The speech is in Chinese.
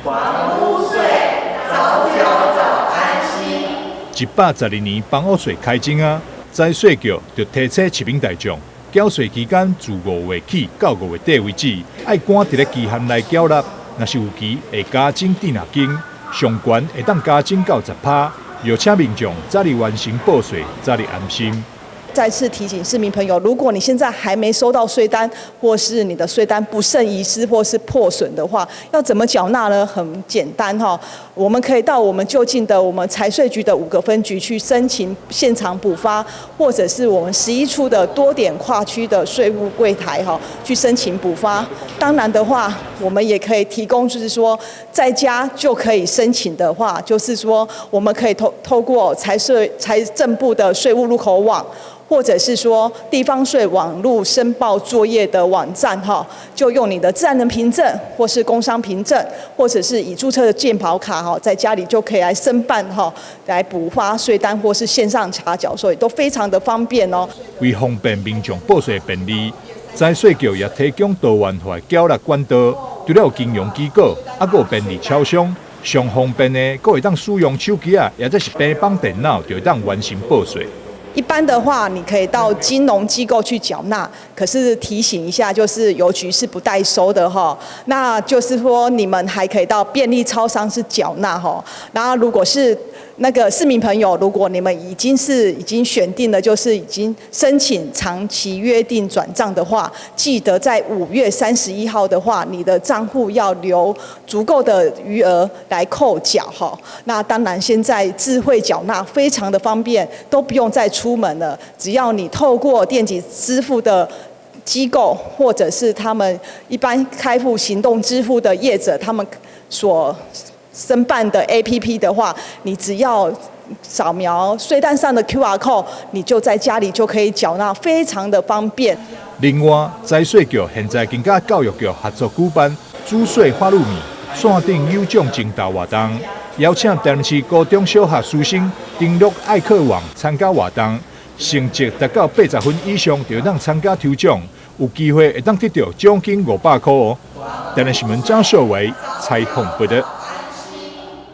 房屋税早缴早安心。112年房屋税开征啊，财税局就提醒市民大众，缴税期间自5月起到5月底为止，爱赶伫咧期限内缴纳。若是有期会加征滞纳金，上悬会当加征到10%。邀请民众早日完成报税，早日安心。再次提醒市民朋友，如果你现在还没收到税单，或是你的税单不慎遗失或是破损的话，要怎么缴纳呢？很简单哈，我们可以到我们就近的我们财税局的5个分局去申请现场补发，或者是我们11处的多点跨区的税务柜台哈去申请补发。当然的话，我们也可以提供，就是说在家就可以申请的话，就是说我们可以透过财政部的税务入口网。或者是说地方税网络申报作业的网站哈，就用你的自然人凭证，或是工商凭证，或者是已注册的健保卡哈，在家里就可以来申办哈，来补发税单或是线上查缴，所以都非常的方便哦。为方便民众报税便利，财税局也提供多元化缴纳管道，除了有金融机构，还有便利超商，上方便的，还会当使用手机啊，或者是平板电脑，就会当完成报税。一般的话，你可以到金融机构去缴纳，可是提醒一下，就是邮局是不代收的哈。那就是说，你们还可以到便利超商是缴纳哈。然后，如果是那个市民朋友，如果你们已经选定了，就是已经申请长期约定转账的话，记得在5月31号的话，你的账户要留足够的余额来扣缴哈。那当然，现在智慧缴纳非常的方便，都不用再出门了，只要你透过电子支付的机构，或者是他们一般开付行动支付的业者，他们所申办的 APP 的话，你只要扫描税单上的 QR code， 你就在家里就可以缴纳，非常的方便。另外，财税局现在跟教育局合作举办主税法律面线顶有奖征答活动，邀请台南市高中小学师生登录爱课网参加活动，成绩达到80分以上就当参加抽奖，有机会会当得到奖金500块哦。台南新闻张秀伟采访报道。